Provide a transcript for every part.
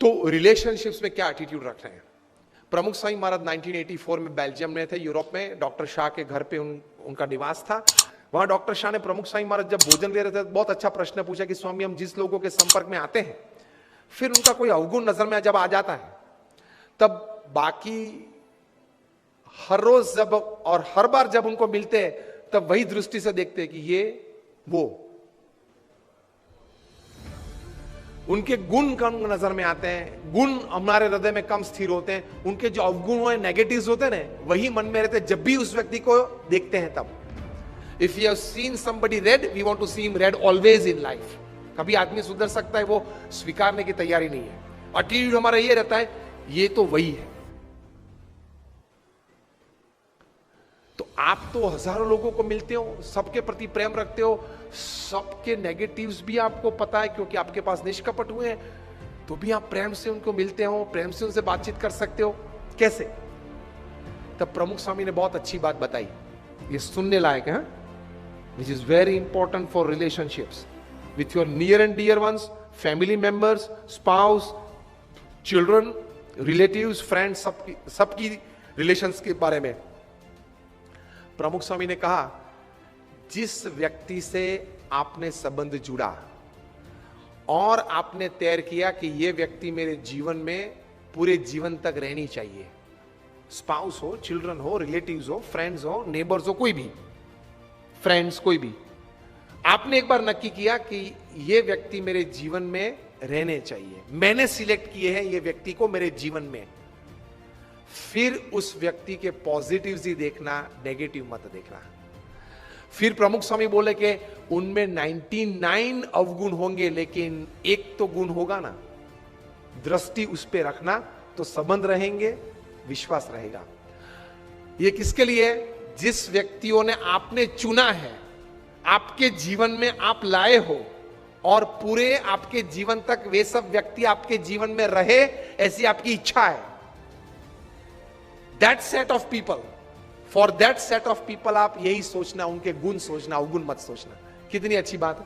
तो रिलेशनशिप्स में क्या एटीट्यूड रख रहे हैं? प्रमुख स्वामी महाराज 1984 में बेल्जियम में थे, यूरोप में। डॉक्टर शाह के घर पे उनका निवास था। वहां डॉक्टर शाह ने प्रमुख स्वामी महाराज जब भोजन ले रहे थे, बहुत अच्छा प्रश्न पूछा कि स्वामी, हम जिस लोगों के संपर्क में आते हैं, फिर उनका कोई अवगुण नजर में जब आ जाता है, तब बाकी हर रोज जब और हर बार जब उनको मिलते हैं, तब वही दृष्टि से देखते हैं कि ये वो, उनके गुण कम नजर में आते हैं, गुण हमारे हृदय में कम स्थिर होते हैं, उनके जो अवगुण है, नेगेटिव्स होते हैं ना, वही मन में रहते हैं जब भी उस व्यक्ति को देखते हैं तब। If you have seen somebody red, we want to see him red always in life. कभी आदमी सुधर सकता है, वो स्वीकारने की तैयारी नहीं है। एटीट्यूड हमारा ये रहता है, ये तो वही है। तो आप तो हजारों लोगों को मिलते हो, सबके प्रति प्रेम रखते हो, सबके नेगेटिव्स भी आपको पता है क्योंकि आपके पास निष्कपट हुए हैं, तो भी आप प्रेम से उनको मिलते हो, प्रेम से उनसे बातचीत कर सकते हो। कैसे? तब प्रमुख स्वामी ने बहुत अच्छी बात बताई, ये सुनने लायक है, which is very important for relationships with your near and dear ones, family members, spouse, children, relatives, friends, सबकी रिलेशंस के बारे में। प्रमुख स्वामी ने कहा, जिस व्यक्ति से आपने संबंध जुड़ा और आपने तय किया कि यह व्यक्ति मेरे जीवन में पूरे जीवन तक रहनी चाहिए, स्पाउस हो, चिल्ड्रन हो, रिलेटिव्स हो, फ्रेंड्स हो, नेबर्स हो, कोई भी फ्रेंड्स, कोई भी, आपने एक बार नक्की किया कि यह व्यक्ति मेरे जीवन में रहने चाहिए, मैंने सिलेक्ट किए हैं ये व्यक्ति को मेरे जीवन में, फिर उस व्यक्ति के पॉजिटिव्स ही देखना, नेगेटिव मत देखना। फिर प्रमुख स्वामी बोले कि उनमें 99 अवगुण होंगे, लेकिन एक तो गुण होगा ना, दृष्टि उस पे रखना, तो संबंध रहेंगे, विश्वास रहेगा। ये किसके लिए? जिस व्यक्तियों ने आपने चुना है, आपके जीवन में आप लाए हो, और पूरे आपके जीवन तक वे सब व्यक्ति आपके जीवन में रहे, ऐसी आपकी इच्छा है। That set of people, for that set of people आप यही सोचना, उनके गुण सोचना, अवगुण मत सोचना। कितनी अच्छी बात है।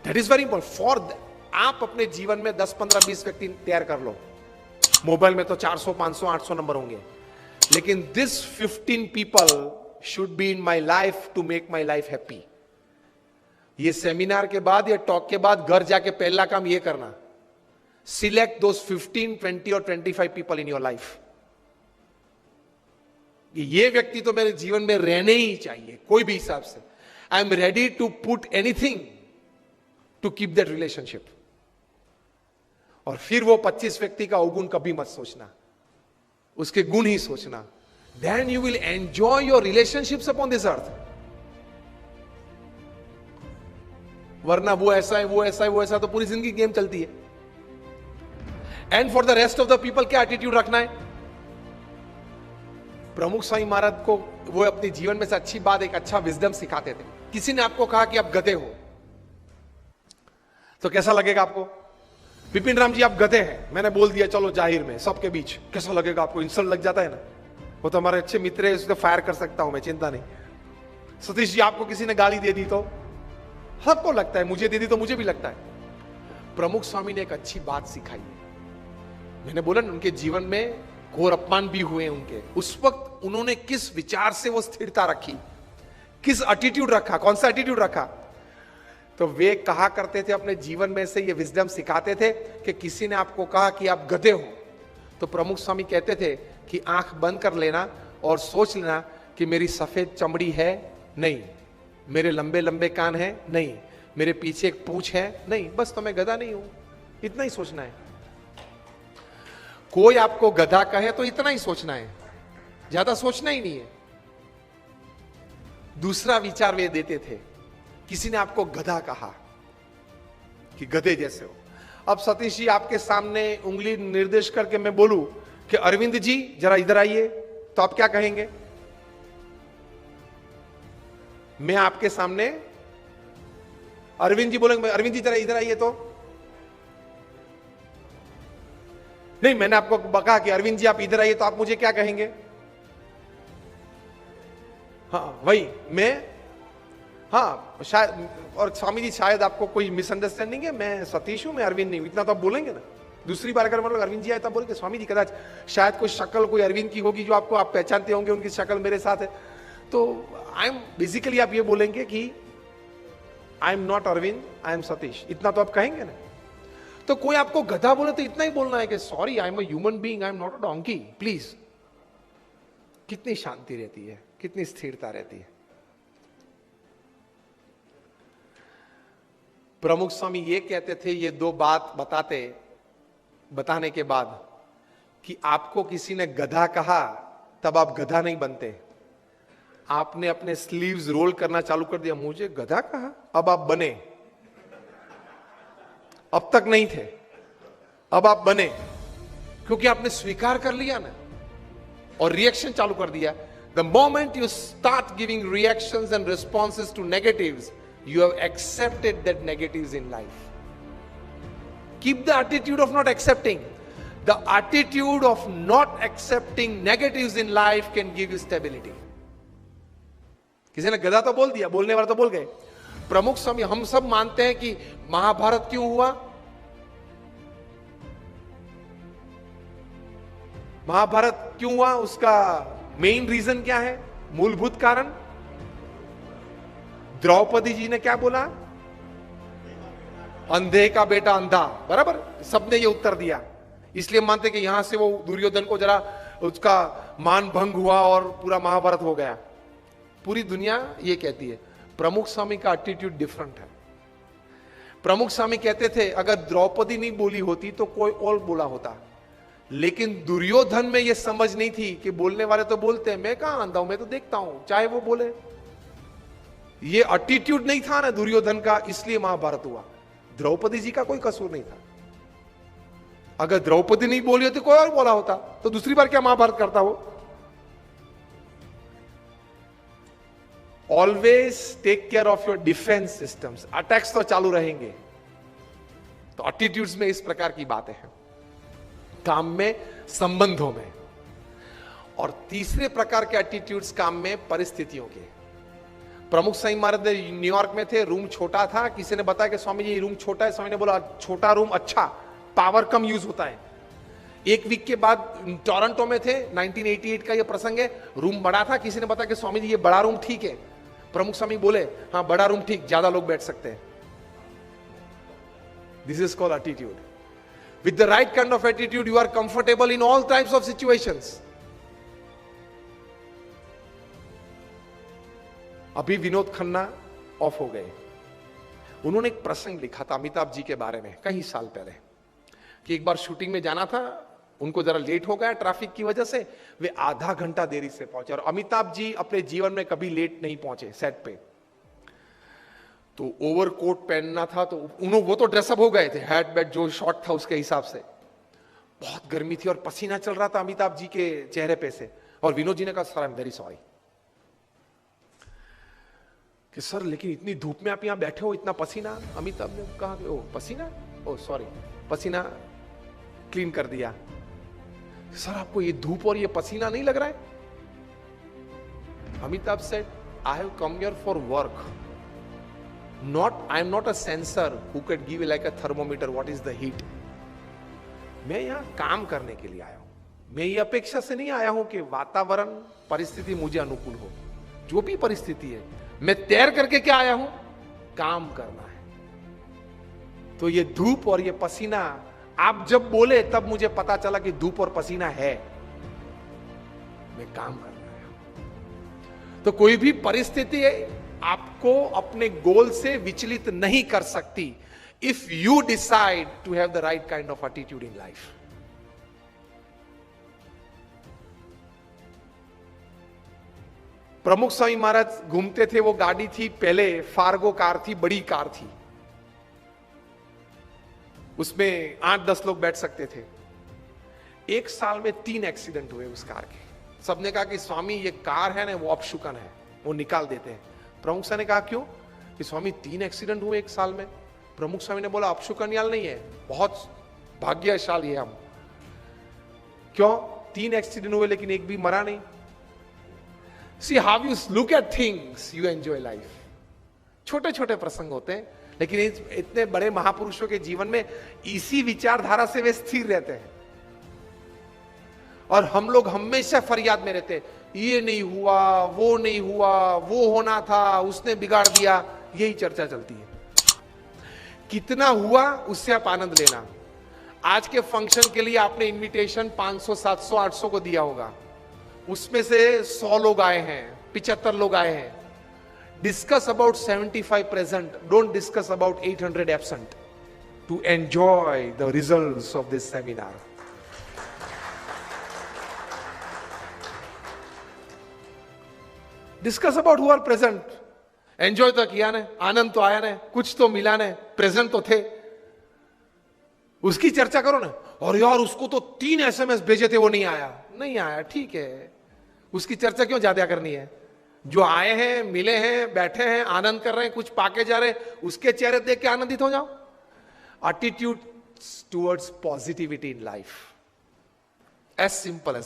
That is very important for, आप अपने जीवन में 10, 15, 20 व्यक्ति तैयार कर लो। मोबाइल में तो 400, 500, 800 नंबर होंगे, लेकिन this 15 people should be in my life to make my life happy. ये सेमिनार के बाद या टॉक के बाद घर जाके पहला काम ये करना, सिलेक्ट दोस 15, 20 और 25 पीपल इन योर लाइफ। ये व्यक्ति तो मेरे जीवन में रहने ही चाहिए, कोई भी हिसाब से। I am ready to put anything to keep that relationship. और फिर वो 25 व्यक्ति का अवगुण कभी मत सोचना, उसके गुण ही सोचना। Then you will enjoy your relationships upon this earth. वरना वो ऐसा है, वो ऐसा है, वो ऐसा, तो पूरी जिंदगी गेम चलती है। And for the rest of the people क्या एटीट्यूड रखना है? प्रमुख स्वामी महाराज को वो अपने जीवन में से अच्छी बात, एक अच्छा विजडम सिखाते थे। किसी ने आपको कहा कि आप गधे हो, तो कैसा लगेगा आपको? विपिन राम जी आप गधे हैं, मैंने बोल दिया चलो जाहिर में सबके बीच, कैसा लगेगा आपको? इंसल्ट लग जाता है ना। वो तो हमारे अच्छे मित्र है, उसको फायर कर सकता हूं मैं, चिंता नहीं। सतीश जी आपको किसी ने गाली दे दी तो सबको लगता है, मुझे दे दी तो मुझे भी लगता है। प्रमुख स्वामी ने एक अच्छी बात सिखाई है। मैंने बोला ना, उनके जीवन में घोर अपमान भी हुए उनके, उस वक्त उन्होंने किस विचार से वो स्थिरता रखी, किस एटीट्यूड रखा, कौन सा एटीट्यूड रखा। तो वे कहा करते थे, अपने जीवन में से ये विजडम सिखाते थे कि किसी ने आपको कहा कि आप गधे हो, तो प्रमुख स्वामी कहते थे कि आंख बंद कर लेना और सोच लेना कि मेरी सफेद चमड़ी है नहीं, मेरे लंबे लंबे कान है नहीं, मेरे पीछे एक पूंछ है नहीं, बस तो मैं गधा नहीं हूं। इतना ही सोचना है। कोई आपको गधा कहे तो इतना ही सोचना है, ज्यादा सोचना ही नहीं है। दूसरा विचार वे देते थे, किसी ने आपको गधा कहा कि गधे जैसे हो। अब सतीश जी आपके सामने उंगली निर्देश करके मैं बोलूं कि अरविंद जी जरा इधर आइए, तो आप क्या कहेंगे? मैं आपके सामने अरविंद जी बोलेंगे, अरविंद जी जरा इधर आइए, तो नहीं, मैंने आपको कहा कि अरविंद जी आप इधर आइए, तो आप मुझे क्या कहेंगे? हाँ वही, मैं हाँ शायद, और स्वामी जी शायद आपको कोई मिसअंडरस्टैंडिंग है, मैं सतीश हूं, मैं अरविंद नहीं हूं, इतना तो आप बोलेंगे ना। दूसरी बार अगर मतलब अरविंद जी आए तब बोलेंगे स्वामी जी कदाच शायद कोई शक्ल कोई अरविंद की होगी जो आपको आप पहचानते होंगे, उनकी शक्ल मेरे साथ है। तो आई एम बेसिकली आप ये बोलेंगे कि I am not Arvind, I am Satish, इतना तो आप कहेंगे ना। तो कोई आपको गधा बोले तो इतना ही बोलना है कि sorry I am a human being, I am not a donkey, please. कितनी शांति रहती है, कितनी स्थिरता रहती है। प्रमुख स्वामी ये कहते थे, ये दो बात बताने के बाद कि आपको किसी ने गधा कहा तब आप गधा नहीं बनते। आपने अपने स्लीव्स रोल करना चालू कर दिया, मुझे गधा कहा, अब आप बने। अब तक नहीं थे, अब आप बने, क्योंकि आपने स्वीकार कर लिया ना और रिएक्शन चालू कर दिया। The moment you start giving reactions and responses to negatives, you have accepted that negatives in life. Keep the attitude of not accepting. The attitude of not accepting negatives in life can give you stability. किसी ने गधा तो बोल दिया, बोलने वाला तो बोल गए। प्रमुख स्वामी, हम सब मानते हैं कि महाभारत क्यों हुआ? महाभारत क्यों हुआ? उसका मेन रीजन क्या है? मूलभूत कारण? द्रौपदी जी ने क्या बोला? अंधे का बेटा अंधा, बराबर, सबने ये उत्तर दिया। इसलिए मानते कि यहां से वो दुर्योधन को जरा उसका मान भंग हुआ और पूरा महाभारत हो गया। पूरी दुनिया ये कहती है। प्रमुख स्वामी का एटीट्यूड डिफरेंट है। प्रमुख स्वामी कहते थे अगर द्रौपदी नहीं बोली होती तो कोई और बोला होता, लेकिन दुर्योधन में ये समझ नहीं थी कि बोलने वाले तो बोलते हैं, मैं कहां अंधा हूं, मैं तो देखता हूं, चाहे वो बोले। ये एटीट्यूड नहीं था ना दुर्योधन का, इसलिए महाभारत हुआ। द्रौपदी जी का कोई कसूर नहीं था। अगर द्रौपदी नहीं बोली होती कोई और बोला होता तो दूसरी बार क्या महाभारत करता वो? Always take care of your defence systems. Attacks तो चालू रहेंगे। तो एटीट्यूड्स में इस प्रकार की बातें हैं, काम में, संबंधों में। और तीसरे प्रकार के एटीट्यूड्स काम में, परिस्थितियों के। प्रमुख स्वामी महाराज न्यूयॉर्क में थे, रूम छोटा था। किसी ने बताया कि स्वामी जी रूम छोटा है। स्वामी ने बोला छोटा रूम अच्छा, पावर कम यूज होता है। एक वीक के बाद टोरंटो में थे, 1988 का ये प्रसंग है, रूम बड़ा था। किसी ने बताया कि स्वामी जी ये बड़ा रूम ठीक है। प्रमुख स्वामी बोले हाँ बड़ा रूम ठीक, ज्यादा लोग बैठ सकते हैं। This is called attitude. With the right kind of attitude you are comfortable in all types of situations. अभी विनोद खन्ना ऑफ हो गए। उन्होंने एक प्रसंग लिखा था अमिताभ जी के बारे में कई साल पहले, कि एक बार शूटिंग में जाना था, उनको जरा लेट हो गया ट्रैफिक की वजह से, वे आधा घंटा देरी से पहुंचे। और अमिताभ जी अपने जीवन में कभी लेट नहीं पहुंचे सेट पे। तो ओवरकोट पहनना था, तो वो तो ड्रेसअप हो गए थे, हैट बैट जो शॉट था उसके हिसाब से। बहुत गर्मी थी और पसीना चल रहा था अमिताभ जी के चेहरे पे से। और विनोद जी ने कहा sir I am very sorry कि सर लेकिन इतनी धूप में आप यहां बैठे हो, इतना पसीना। अमिताभ ने कहा कि ओ पसीना, ओ सॉरी, पसीना क्लीन कर दिया। सर आपको ये धूप और ये पसीना नहीं लग रहा है? Amitabh said I have come here for work, I am not a sensor who can give like a thermometer what is the heat. मैं यहां काम करने के लिए आया हूं। मैं ये अपेक्षा से नहीं आया हूं कि वातावरण परिस्थिति मुझे अनुकूल हो। जो भी परिस्थिति है, मैं तैर करके क्या आया हूं? काम करना है। तो ये धूप और ये पसीना आप जब बोले तब मुझे पता चला कि धूप और पसीना है, मैं काम करना है। तो कोई भी परिस्थिति आपको अपने गोल से विचलित नहीं कर सकती, if you decide to have the right kind of attitude in life. Pramukh Swami महाराज घूमते थे, वो गाड़ी थी पहले फार्गो कार थी, बड़ी कार थी, उसमें 8-10 लोग बैठ सकते थे। एक साल में 3 एक्सीडेंट हुए उस कार के। सबने कहा कि स्वामी ये कार है ना वो अपशुकन है, वो निकाल देते हैं। प्रमुख स्वामी ने कहा क्यों? कि स्वामी 3 एक्सीडेंट हुए एक साल में। प्रमुख स्वामी ने बोला अपशुकन याल नहीं है, बहुत भाग्यशाली है हम। क्यों? 3 एक्सीडेंट हुए लेकिन एक भी मरा नहीं। See how you look at things, you enjoy life. छोटे छोटे प्रसंग होते हैं, लेकिन इतने बड़े महापुरुषों के जीवन में इसी विचारधारा से वे स्थिर रहते हैं। और हम लोग हमेशा फरियाद में रहते, ये नहीं हुआ, वो नहीं हुआ, वो होना था, उसने बिगाड़ दिया, यही चर्चा चलती है। कितना हुआ उससे आप आनंद लेना। आज के फंक्शन के लिए आपने इनविटेशन 500, 700, 800 को दिया होगा, उसमें से 100 लोग आए हैं, 75 लोग आए हैं। Discuss about 75 present, don't discuss about 800 absent to enjoy the results of this seminar. Discuss about who are present. Enjoy तो किया ने, आनंद तो आया ने, कुछ तो मिला ने, प्रेजेंट तो थे, उसकी चर्चा करो ना। और यार उसको तो 3 SMS भेजे थे, वो नहीं आया, नहीं आया, ठीक है, उसकी चर्चा क्यों ज्यादा करनी है? जो आए हैं, मिले हैं, बैठे हैं, आनंद कर रहे हैं, कुछ पाके जा रहे हैं, उसके चेहरे देख के आनंदित हो जाओ। Attitude towards positivity in life, as simple as